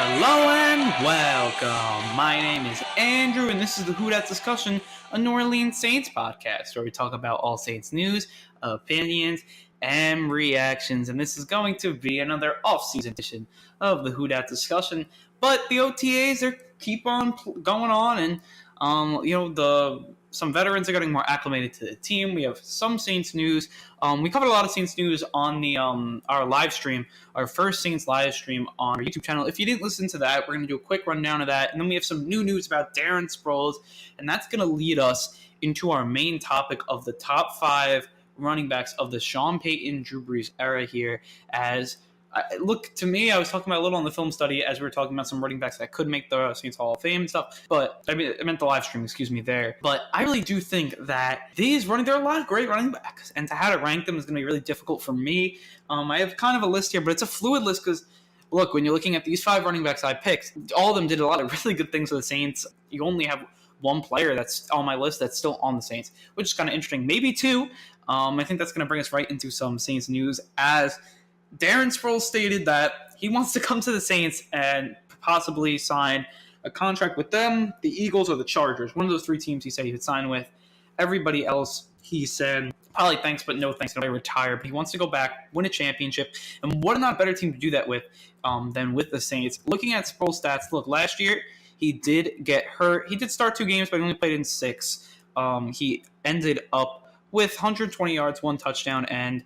Hello and welcome. My name is Andrew, and this is the Who Dat Discussion, a New Orleans Saints podcast where we talk about all Saints news, opinions, and reactions. And this is going to be another off-season edition of the Who Dat Discussion. But the OTAs keep on going on, and some veterans are getting more acclimated to the team. We have some Saints news. We covered a lot of Saints news on the our live stream, our first Saints live stream on our YouTube channel. If you didn't listen to that, we're going to do a quick rundown of that. And then we have some new news about Darren Sproles, and that's going to lead us into our main topic of the top 5 running backs of the Sean Payton, Drew Brees era here. Look, to me, I was talking about a little on the film study as we were talking about some running backs that could make the Saints Hall of Fame and stuff. But I meant the live stream, there. But I really do think that there are a lot of great running backs, and to how to rank them is going to be really difficult for me. I have kind of a list here, but it's a fluid list because, look, when you're looking at these 5 running backs I picked, all of them did a lot of really good things for the Saints. You only have one player that's on my list that's still on the Saints, which is kind of interesting. Maybe 2. I think that's going to bring us right into some Saints news, as Darren Sproles stated that he wants to come to the Saints and possibly sign a contract with them, the Eagles, or the Chargers. One of those 3 teams he said he would sign with. Everybody else, he said, probably thanks, but no thanks. Nobody retired. But he wants to go back, win a championship. And what a not better team to do that with than with the Saints. Looking at Sproles' stats, look, last year he did get hurt. He did start 2 games, but he only played in 6. He ended up with 120 yards, 1 touchdown, and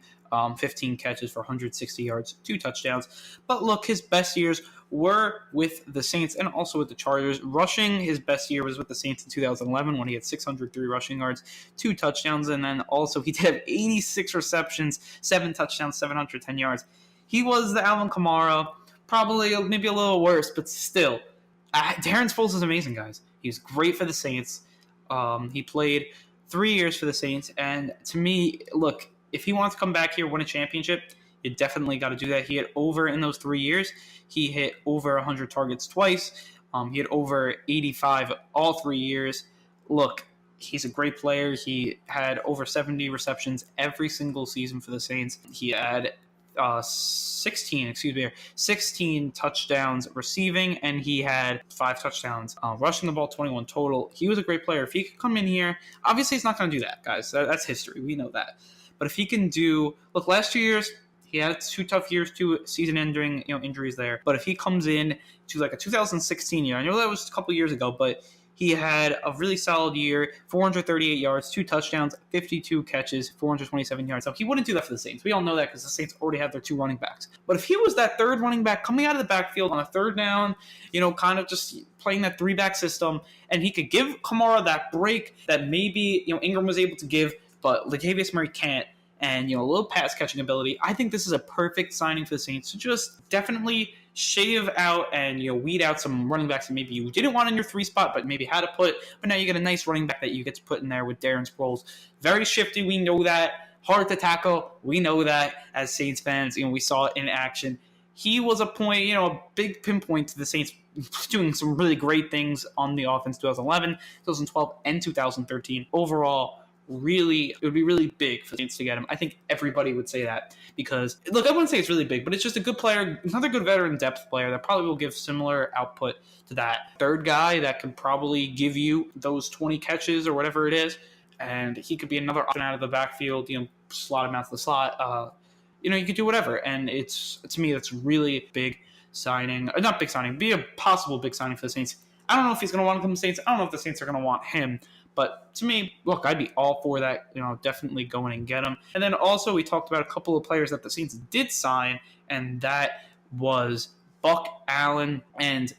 15 catches for 160 yards, 2 touchdowns. But look, his best years were with the Saints and also with the Chargers. Rushing, his best year was with the Saints in 2011 when he had 603 rushing yards, 2 touchdowns, and then also he did have 86 receptions, 7 touchdowns, 710 yards. He was the Alvin Kamara, probably maybe a little worse, but still. Darren Sproles is amazing, guys. He's great for the Saints. He played 3 years for the Saints, and to me, look, if he wants to come back here, win a championship, you definitely got to do that. He hit over in those 3 years. He hit over 100 targets twice. He hit over 85 all 3 years. Look, he's a great player. He had over 70 receptions every single season for the Saints. He had 16 touchdowns receiving, and he had 5 touchdowns rushing the ball, 21 total. He was a great player. If he could come in here, obviously he's not going to do that, guys. That's history. We know that. But if he can look, last 2 years, he had 2 tough years, 2 season-ending injuries there. But if he comes in to like a 2016 year, I know that was a couple years ago, but he had a really solid year, 438 yards, 2 touchdowns, 52 catches, 427 yards. Now, he wouldn't do that for the Saints. We all know that because the Saints already have their 2 running backs. But if he was that 3rd running back coming out of the backfield on a 3rd down, kind of just playing that 3-back system, and he could give Kamara that break that maybe Ingram was able to give, but Latavius Murray can't, and a little pass catching ability, I think this is a perfect signing for the Saints to just definitely shave out and weed out some running backs that maybe you didn't want in your 3 spot, but maybe had to put. But now you get a nice running back that you get to put in there with Darren Sproles. Very shifty, we know that. Hard to tackle, we know that as Saints fans. We saw it in action. He was a point, a big pinpoint to the Saints doing some really great things on the offense 2011, 2012, and 2013. Overall, it would be really big for the Saints to get him. I think everybody would say that because, look, I wouldn't say it's really big, but it's just a good player, another good veteran depth player that probably will give similar output to that 3rd guy that could probably give you those 20 catches or whatever it is, and he could be another option out of the backfield, slot him out to the slot. You could do whatever, and to me, that's really big signing. Not big signing, be a possible big signing for the Saints. I don't know if he's going to want to come to the Saints. I don't know if the Saints are going to want him. But to me, look, I'd be all for that, definitely going and get him. And then also we talked about a couple of players that the Saints did sign, and that was Buck Allen and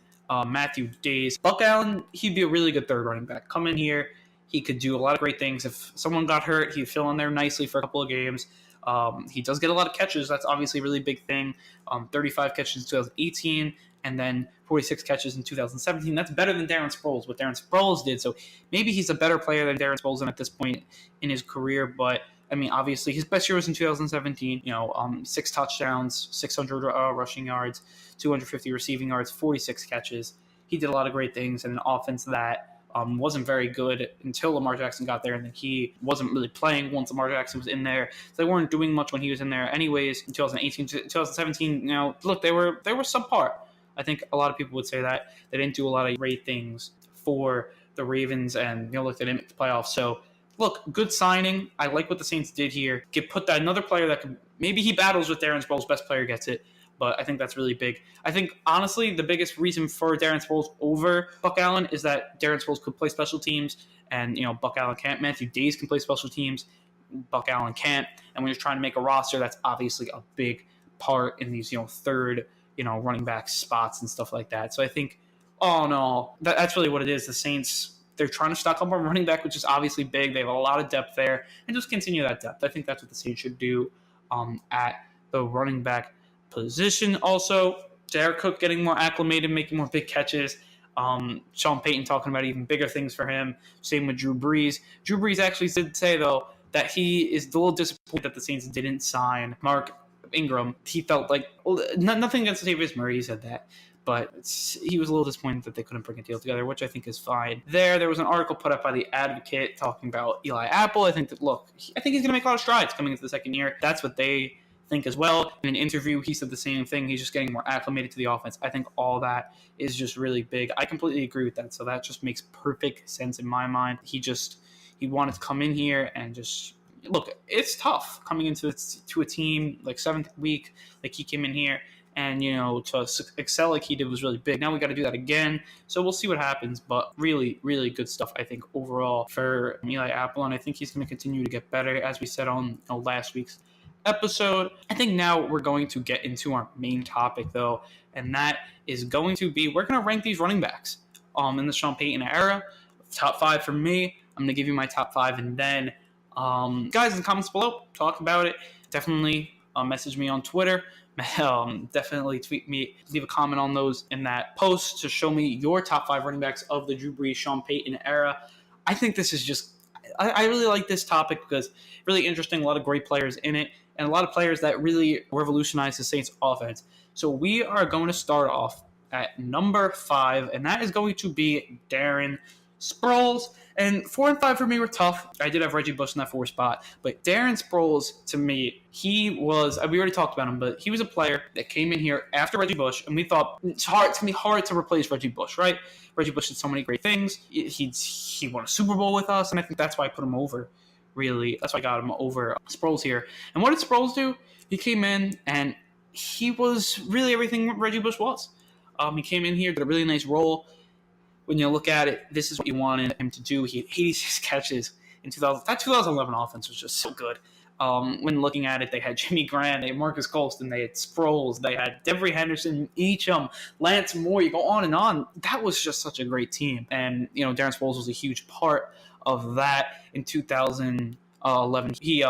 Matthew Days. Buck Allen, he'd be a really good 3rd running back. Come in here, he could do a lot of great things. If someone got hurt, he'd fill in there nicely for a couple of games. He does get a lot of catches. That's obviously a really big thing. 35 catches in 2018. And then 46 catches in 2017. That's better than Darren Sproles, what Darren Sproles did. So maybe he's a better player than Darren Sproles at this point in his career. But, obviously, his best year was in 2017. 6 touchdowns, 600 rushing yards, 250 receiving yards, 46 catches. He did a lot of great things in an offense that wasn't very good until Lamar Jackson got there, and then he wasn't really playing once Lamar Jackson was in there. So they weren't doing much when he was in there anyways. In 2018, 2017, look, they were subpar. I think a lot of people would say that they didn't do a lot of great things for the Ravens, and look, they didn't make the playoffs. So, look, good signing. I like what the Saints did here. Put that another player that could maybe he battles with Darren Sproles, best player gets it. But I think that's really big. I think, honestly, the biggest reason for Darren Sproles over Buck Allen is that Darren Sproles could play special teams, and Buck Allen can't. Matthew Days can play special teams. Buck Allen can't. And when you're trying to make a roster, that's obviously a big part in these third running back spots and stuff like that. So I think, oh no, that's really what it is. The Saints, they're trying to stock up on running back, which is obviously big. They have a lot of depth there, and just continue that depth. I think that's what the Saints should do at the running back position. Also, Jared Cook getting more acclimated, making more big catches. Sean Payton talking about even bigger things for him. Same with Drew Brees. Drew Brees actually did say, though, that he is a little disappointed that the Saints didn't sign Mark Ingram. He felt like, nothing against Latavius Murray, he said that, but he was a little disappointed that they couldn't bring a deal together, which I think is fine. There was an article put up by The Advocate talking about Eli Apple. I think he's going to make a lot of strides coming into the second year. That's what they think as well. In an interview, he said the same thing. He's just getting more acclimated to the offense. I think all that is just really big. I completely agree with that. So that just makes perfect sense in my mind. He wanted to come in here and just look. It's tough coming into a team like 7th week. Like he came in here and to excel like he did was really big. Now we got to do that again. So we'll see what happens. But really, really good stuff, I think, overall for Eli Apple, and I think he's going to continue to get better, as we said on last week's episode. I think now we're going to get into our main topic, though, and that is going to be, we're going to rank these running backs in the Sean Payton era. Top 5 for me. I'm going to give you my top 5, and then guys in the comments below, talk about it. Definitely message me on Twitter. Definitely tweet me, leave a comment on those in that post to show me your top 5 running backs of the Drew Brees, Sean Payton era. I think this is just, I really like this topic because really interesting, a lot of great players in it, and a lot of players that really revolutionized the Saints offense. So we are going to start off at number 5, and that is going to be Darren Sproles. And 4 and 5 for me were tough. I did have Reggie Bush in that 4 spot. But Darren Sproles, to me, we already talked about him, but he was a player that came in here after Reggie Bush, and we thought it's going to be hard to replace Reggie Bush, right? Reggie Bush did so many great things. He won a Super Bowl with us, and I think that's why I put him over, really. That's why I got him over Sproles here. And what did Sproles do? He came in, and he was really everything Reggie Bush was. He came in here, did a really nice role. When you look at it, this is what you wanted him to do. He had 86 catches in 2000. That 2011 offense was just so good. When looking at it, they had Jimmy Graham, they had Marcus Colston, they had Sproles, they had Devery Henderson, Eacham, Lance Moore. You go on and on. That was just such a great team. And, Darren Sproles was a huge part of that in 2011. He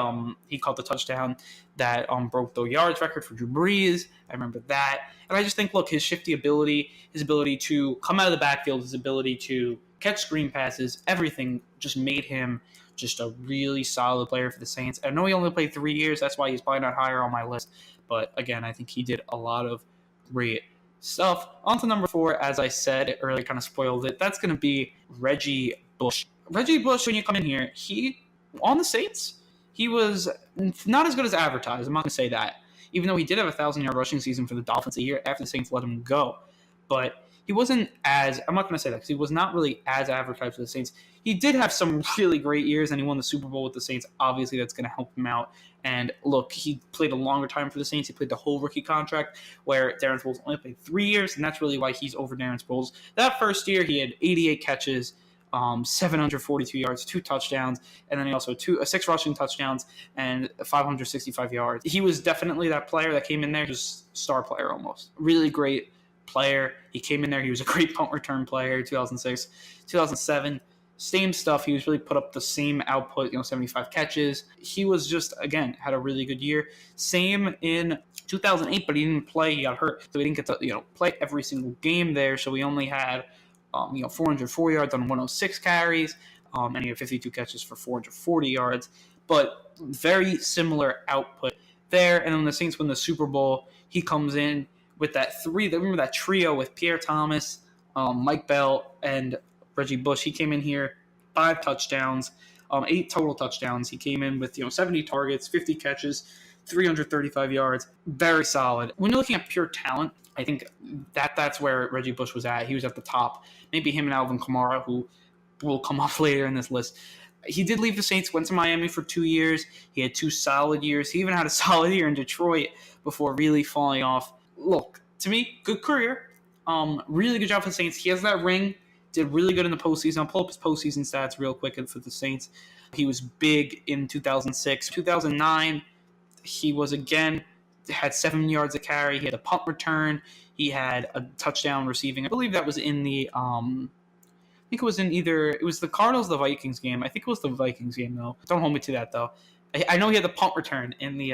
caught the touchdown that broke the yards record for Drew Brees. I remember that. And I just think, look, his shifty ability, his ability to come out of the backfield, his ability to catch screen passes, everything just made him just a really solid player for the Saints. I know he only played 3 years. That's why he's probably not higher on my list. But, again, I think he did a lot of great stuff. On to number 4, as I said earlier, kind of spoiled it. That's going to be Reggie Bush. Reggie Bush, when you come in here, on the Saints, he was not as good as advertised. I'm not going to say that. Even though he did have a 1,000-yard rushing season for the Dolphins a year after the Saints let him go. But he wasn't I'm not going to say that because he was not really as advertised for the Saints. He did have some really great years, and he won the Super Bowl with the Saints. Obviously, that's going to help him out. And look, he played a longer time for the Saints. He played the whole rookie contract, where Darren Sproles only played 3 years, and that's really why he's over Darren Sproles. That first year, he had 88 catches, 742 yards, 2 touchdowns, and then he also 6 rushing touchdowns and 565 yards. He was definitely that player that came in there, just star player almost. Really great player. He came in there. He was a great punt return player. 2006, 2007, same stuff. He was really put up the same output. 75 catches. He was just, again, had a really good year. Same in 2008, but he didn't play. He got hurt, so he didn't get to play every single game there. So we only had 404 yards on 106 carries, and he had 52 catches for 440 yards. But very similar output there. And when the Saints win the Super Bowl, he comes in with that remember that trio with Pierre Thomas, Mike Bell, and Reggie Bush. He came in here, 5 touchdowns, 8 total touchdowns. He came in with 70 targets, 50 catches, 335 yards. Very solid. When you're looking at pure talent, I think that's where Reggie Bush was at. He was at the top. Maybe him and Alvin Kamara, who will come off later in this list. He did leave the Saints, went to Miami for 2 years. He had 2 solid years. He even had a solid year in Detroit before really falling off. Look, to me, good career. Really good job for the Saints. He has that ring. Did really good in the postseason. I'll pull up his postseason stats real quick for the Saints. He was big in 2006. 2009, he was again, had 7 yards a carry. He had a punt return. He had a touchdown receiving. I believe that was in the I think it was in it was the Cardinals, the Vikings game. I think it was the Vikings game though. Don't hold me to that though. I know he had the punt return in the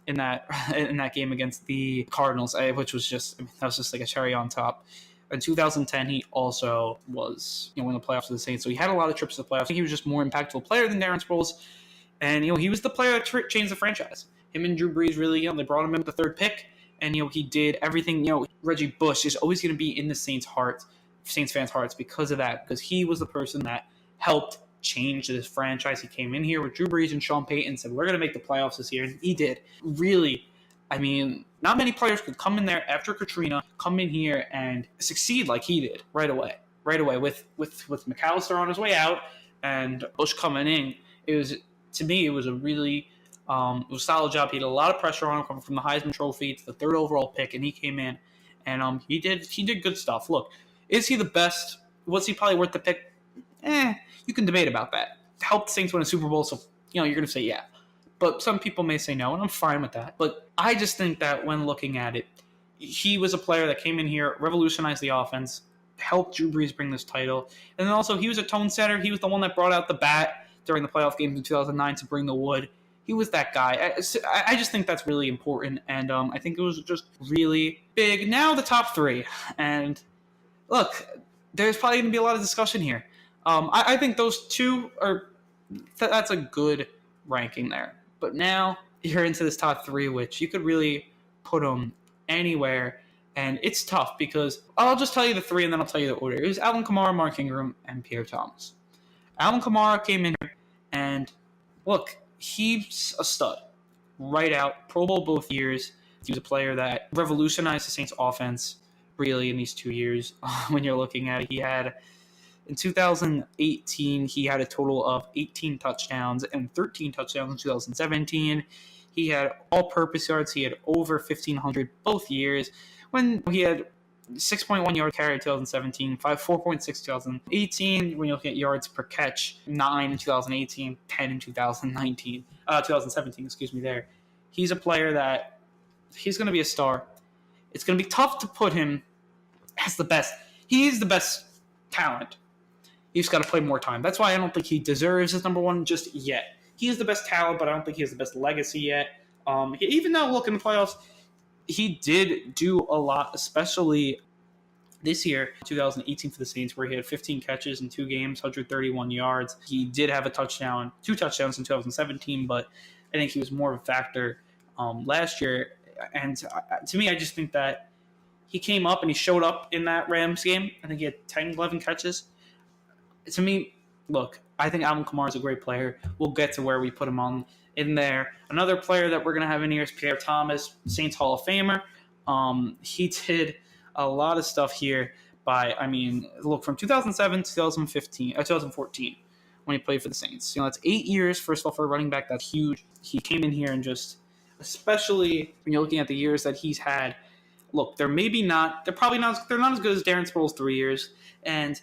in that game against the Cardinals, which was that was just like a cherry on top. In 2010, he also was in the playoffs of the Saints, so he had a lot of trips to the playoffs. I think he was just more impactful player than Darren Sproles, and he was the player that changed the franchise. Him and Drew Brees really, they brought him in with the 3rd pick, and he did everything. Reggie Bush is always going to be in the Saints fans' hearts because of that, because he was the person that helped change this franchise. He came in here with Drew Brees and Sean Payton and said, we're going to make the playoffs this year, and he did. Really, I mean, not many players could come in there after Katrina, come in here and succeed like he did right away. Right away with McAllister on his way out and Bush coming in. To me, it was a really it was a solid job. He had a lot of pressure on him coming from the Heisman Trophy to the 3rd overall pick, and he came in and he did good stuff. Look, is he the best? Was he probably worth the pick? You can debate about that. Helped the Saints win a Super Bowl, so you're going to say yeah. But some people may say no, and I'm fine with that. But I just think that when looking at it, he was a player that came in here, revolutionized the offense, helped Drew Brees bring this title, and then also he was a tone setter. He was the one that brought out the bat during the playoff games in 2009 to bring the wood. He was that guy. I just think that's really important, and I think it was just really big. Now the top 3, and look, there's probably going to be a lot of discussion here. I think those 2 are that's a good ranking there. But now you're into this top 3, which you could really put them anywhere, and it's tough because I'll just tell you the 3 and then I'll tell you the order. It was Alvin Kamara, Mark Ingram, and Pierre Thomas. Alvin Kamara came in here, and look, he's a stud. Right out, Pro Bowl both years. He was a player that revolutionized the Saints offense really in these 2 years. When you're looking at it, he had, in 2018, he had a total of 18 touchdowns and 13 touchdowns in 2017. He had all-purpose yards. He had over 1,500 both years. When he had 6.1 yard carry in 2017, 4.6 2018. When you look at yards per catch, 9 in 2018, 10 in 2017. Excuse me. There, he's a player that he's going to be a star. It's going to be tough to put him as the best. He's the best talent. He's got to play more time. That's why I don't think he deserves his number 1 just yet. He is the best talent, but I don't think he has the best legacy yet. Even though, look, in the playoffs, he did do a lot, especially this year, 2018 for the Saints, where he had 15 catches in 2 games, 131 yards. He did have a touchdown, 2 touchdowns in 2017, but I think he was more of a factor last year. And to me, I just think that he came up and he showed up in that Rams game. I think he had 10, 11 catches. To me, look, I think Alvin Kamara is a great player. We'll get to where we put him on in there. Another player that we're going to have in here is Pierre Thomas, Saints Hall of Famer. He did a lot of stuff here look, from 2007 to 2014 when he played for the Saints. That's 8 years, first of all, for a running back. That's huge. He came in here and just, especially when you're looking at the years that he's had, look, they're not as good as Darren Sproles' 3 years, and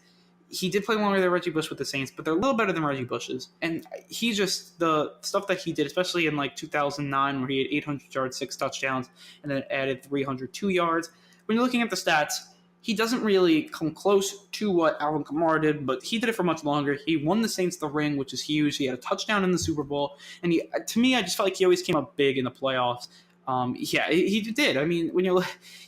he did play longer than Reggie Bush with the Saints, but they're a little better than Reggie Bush's. And he just, the stuff that he did, especially in 2009 where he had 800 yards, 6 touchdowns, and then added 302 yards. When you're looking at the stats, he doesn't really come close to what Alvin Kamara did, but he did it for much longer. He won the Saints the ring, which is huge. He had a touchdown in the Super Bowl. And to me, I just felt like he always came up big in the playoffs. He did. I mean,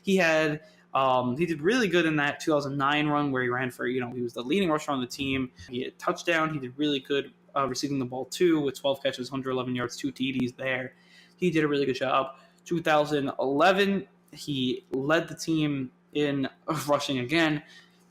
he did really good in that 2009 run where he ran for, he was the leading rusher on the team. He had a touchdown. He did really good receiving the ball too, with 12 catches, 111 yards, 2 TDs there. He did a really good job. 2011, he led the team in rushing again.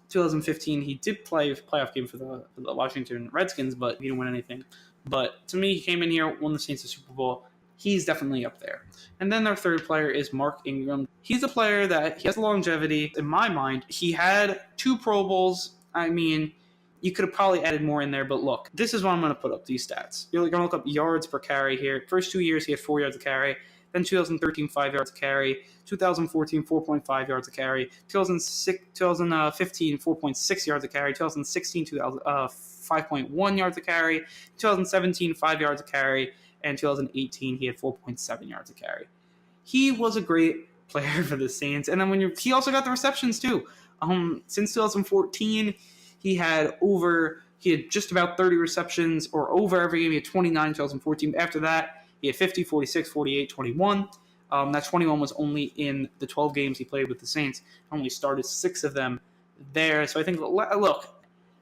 2015, he did play a playoff game for the Washington Redskins, but he didn't win anything. But to me, he came in here, won the Saints the Super Bowl. he's definitely up there. And then their third player is Mark Ingram. He's a player that he has longevity. In my mind, he had 2 Pro Bowls. I mean, you could have probably added more in there, but look, this is what I'm going to put up, these stats. You're going to look up yards per carry here. First 2 years, he had 4 yards a carry. Then 2013, 5 yards a carry. 2014, 4.5 yards a carry. 2015, 4.6 yards a carry. 2016, 5.1 yards a carry. 2017, 5 yards a carry. And 2018, he had 4.7 yards a carry. He was a great player for the Saints. And then he also got the receptions too. Since 2014, he had just about 30 receptions or over every game. He had 29 in 2014. After that, he had 50, 46, 48, 21. That 21 was only in the 12 games he played with the Saints. Only started 6 of them there. So I think, look,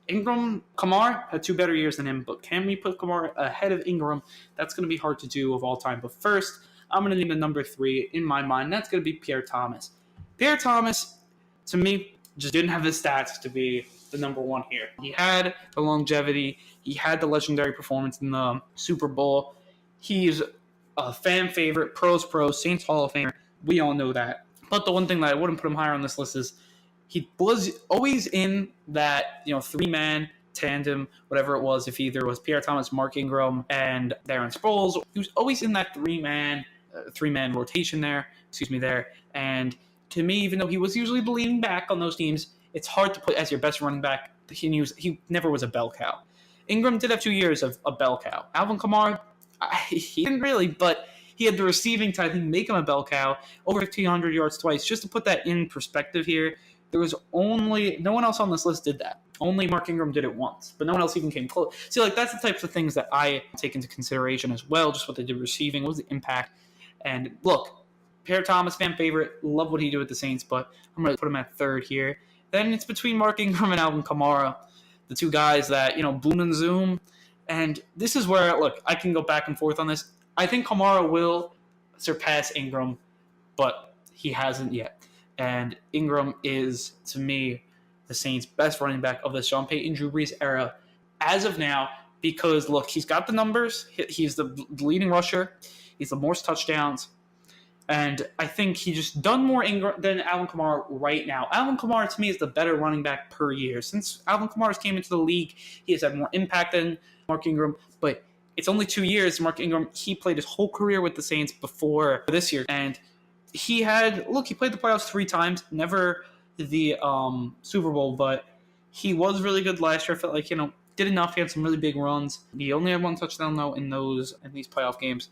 Kamara had 2 better years than him, but can we put Kamara ahead of Ingram? That's going to be hard to do of all time. But first, I'm going to name the number 3 in my mind. That's going to be Pierre Thomas. Pierre Thomas, to me, just didn't have the stats to be the number 1 here. He had the longevity. He had the legendary performance in the Super Bowl. He's a fan favorite, pros, Saints Hall of Famer. We all know that. But the one thing that I wouldn't put him higher on this list is he was always in that 3-man tandem, whatever it was, if either it was Pierre Thomas, Mark Ingram, and Darren Sproles. He was always in that 3-man rotation there. And to me, even though he was usually the leading back on those teams, it's hard to put as your best running back. He never was a bell cow. Ingram did have 2 years of a bell cow. Alvin Kamara, he didn't really, but he had the receiving to, I think, make him a bell cow. Over 1,500 yards twice. Just to put that in perspective here, there was no one else on this list did that. Only Mark Ingram did it once, but no one else even came close. See, that's the types of things that I take into consideration as well, just what they did receiving, what was the impact. And look, Pierre Thomas, fan favorite, love what he did with the Saints, but I'm going to put him at 3rd here. Then it's between Mark Ingram and Alvin Kamara, the 2 guys that, boom and zoom. And this is where, look, I can go back and forth on this. I think Kamara will surpass Ingram, but he hasn't yet. And Ingram is, to me, the Saints' best running back of the Sean Payton, Drew Brees era as of now because, look, he's got the numbers. He's the leading rusher. He's the most touchdowns. And I think he just done more than Alvin Kamara right now. Alvin Kamara, to me, is the better running back per year. Since Alvin Kamara came into the league, he has had more impact than Mark Ingram. But it's only 2 years. Mark Ingram, he played his whole career with the Saints before this year. And he played the playoffs 3 times, never the Super Bowl, but he was really good last year. I felt like, did enough. He had some really big runs. He only had 1 touchdown, though, in these playoff games.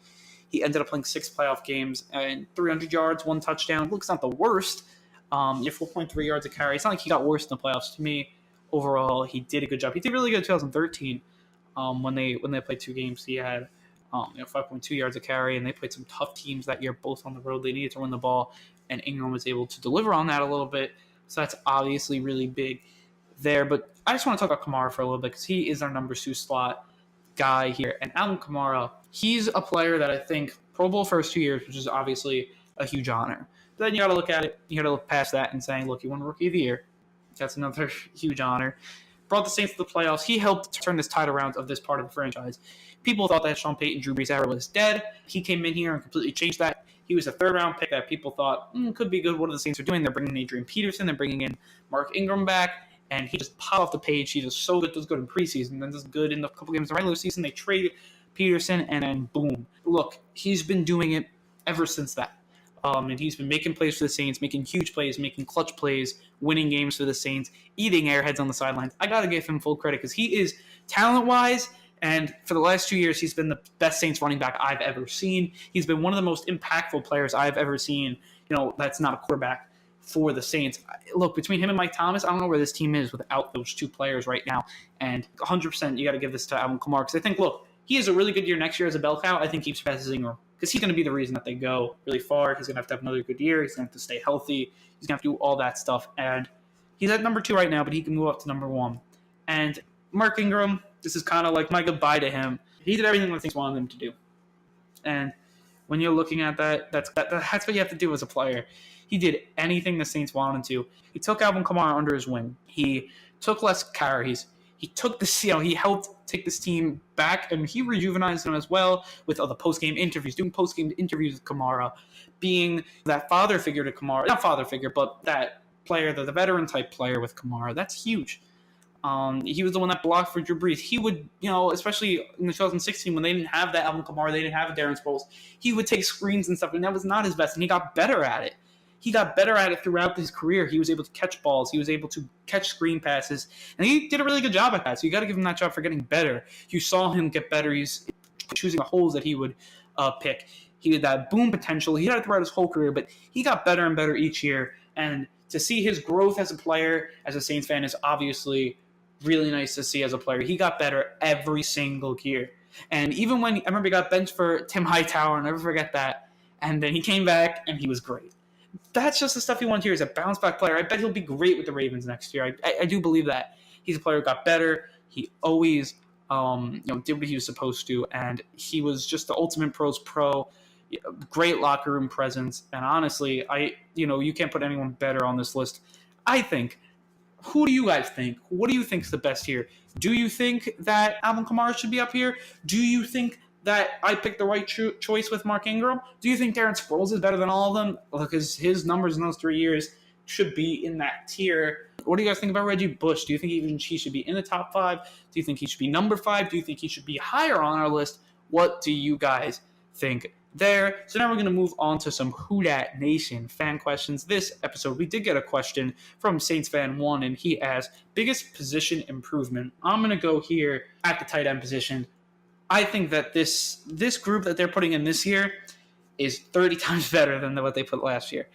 He ended up playing 6 playoff games and 300 yards, 1 touchdown. Looks not the worst. You have 4.3 yards a carry. It's not like he got worse in the playoffs. To me, overall, he did a good job. He did really good in 2013 when they played 2 games. He had 5.2 yards a carry, and they played some tough teams that year, both on the road. They needed to win the ball, and Ingram was able to deliver on that a little bit. So that's obviously really big there. But I just want to talk about Kamara for a little bit because he is our number 2 slot guy here. And Alvin Kamara, he's a player that I think Pro Bowl first 2 years, which is obviously a huge honor. But then you got to look at it. You got to look past that and saying, look, he won Rookie of the Year. That's another huge honor. Brought the Saints to the playoffs. He helped turn this tide around of this part of the franchise. People thought that Sean Payton, Drew Brees era was dead. He came in here and completely changed that. He was a 3rd-round pick that people thought could be good. What are the Saints are doing? They're bringing in Adrian Peterson. They're bringing in Mark Ingram back. And he just popped off the page. He just so good, does good in preseason, then does good in a couple games in the regular season. They traded Peterson, and then boom. Look, he's been doing it ever since that. And he's been making plays for the Saints, making huge plays, making clutch plays, winning games for the Saints, eating airheads on the sidelines. I got to give him full credit because he is talent-wise, and for the last 2 years, he's been the best Saints running back I've ever seen. He's been one of the most impactful players I've ever seen, that's not a quarterback for the Saints. Look, between him and Mike Thomas, I don't know where this team is without those 2 players right now. And 100% you got to give this to Alvin Kamara because I think, look, he has a really good year next year as a bell cow. I think he surpasses Ingram because he's going to be the reason that they go really far. He's going to have another good year. He's going to have to stay healthy. He's going to have to do all that stuff. And he's at number 2 right now, but he can move up to number 1. And Mark Ingram, this is kind of like my goodbye to him. He did everything the Saints wanted him to do. And when you're looking at that, that's what you have to do as a player. He did anything the Saints wanted him to. He took Alvin Kamara under his wing. He took less carries. he took this, he helped take this team back, and he rejuvenized them as well with all the post-game interviews, doing post-game interviews with Kamara, being that father figure to Kamara. Not father figure, but that player, the veteran-type player with Kamara. That's huge. He was the one that blocked for Drew Brees. He would, especially in 2016 when they didn't have that Alvin Kamara, they didn't have Darren Sproles, he would take screens and stuff, and that was not his best, and he got better at it. He got better at it throughout his career. He was able to catch balls. He was able to catch screen passes, and he did a really good job at that. So you got to give him that job for getting better. You saw him get better. He's choosing the holes that he would pick. He had that boom potential. He had it throughout his whole career, but he got better and better each year. And to see his growth as a player, as a Saints fan, is obviously really nice to see as a player. He got better every single year. And even when, I remember he got benched for Tim Hightower, I'll never forget that. And then he came back, and he was great. That's just the stuff you want to hear. He's a bounce back player. I bet he'll be great with the Ravens next year. I do believe that. He's a player who got better. He always did what he was supposed to, and he was just the ultimate pros pro. Great locker room presence, and honestly, you can't put anyone better on this list. I think. Who do you guys think? What do you think is the best here? Do you think that Alvin Kamara should be up here? Do you think that I picked the right choice with Mark Ingram? Do you think Darren Sproles is better than all of them? Because his numbers in those 3 years should be in that tier. What do you guys think about Reggie Bush? Do you think even he should be in the top 5? Do you think he should be number 5? Do you think he should be higher on our list? What do you guys think there? So now we're going to move on to some Who Dat Nation fan questions. This episode, we did get a question from Saints Fan 1, and he asked, biggest position improvement. I'm going to go here at the tight end position. I think that this group that they're putting in this year is 30 times better than what they put last year.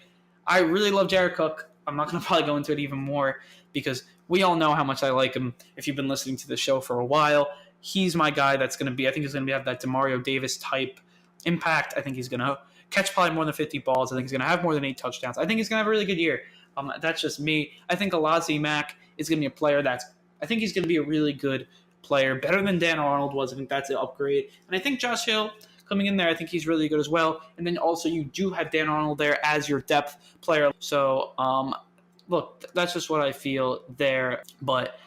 I really love Jared Cook. I'm not going to probably go into it even more because we all know how much I like him. If you've been listening to the show for a while, he's my guy that's going to be, I think he's going to have that DeMario Davis type impact. I think he's going to catch probably more than 50 balls. I think he's going to have more than 8 touchdowns. I think he's going to have a really good year. That's just me. I think Alazi Mack is going to be a player I think he's going to be a really good player, better than Dan Arnold was. I think that's an upgrade. And I think Josh Hill coming in there, I think he's really good as well. And then also you do have Dan Arnold there as your depth player. So, look, that's just what I feel there. But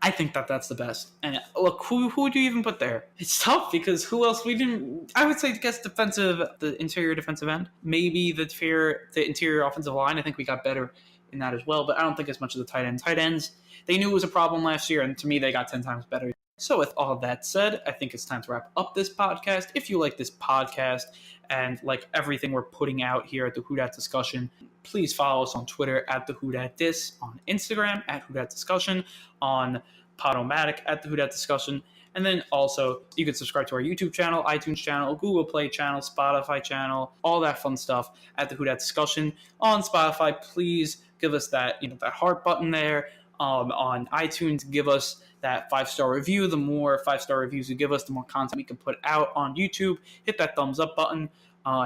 I think that's the best. And look, who would you even put there? It's tough because who else we didn't... I would say, the interior defensive end. Maybe the interior offensive line. I think we got better in that as well. But I don't think as much of the tight end. Tight ends, they knew it was a problem last year. And to me, they got 10 times better. So with all that said, I think it's time to wrap up this podcast. If you like this podcast and like everything we're putting out here at the Who Dat Discussion, please follow us on Twitter at the Who Dat Dis, on Instagram at Who Dat Discussion, on Podomatic at the Who Dat Discussion, and then also you can subscribe to our YouTube channel, iTunes channel, Google Play channel, Spotify channel, all that fun stuff at the Who Dat Discussion. On Spotify, please give us that that heart button there. On iTunes, give us that 5-star review. The more 5-star reviews you give us, the more content we can put out on YouTube. Hit that thumbs up button.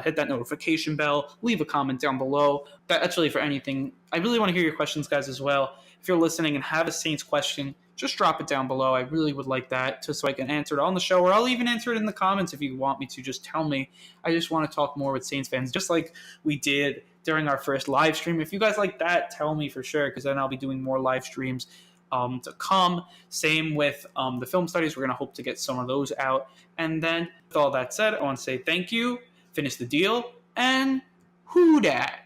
Hit that notification bell. Leave a comment down below. That's really for anything. I really want to hear your questions, guys, as well. If you're listening and have a Saints question, just drop it down below. I really would like that, just so I can answer it on the show, or I'll even answer it in the comments if you want me to. Just tell me. I just want to talk more with Saints fans, just like we did during our first live stream. If you guys like that, tell me for sure, because then I'll be doing more live streams to come. Same with the film studies. We're going to hope to get some of those out. And then with all that said, I want to say thank you, finish the deal, and Who Dat?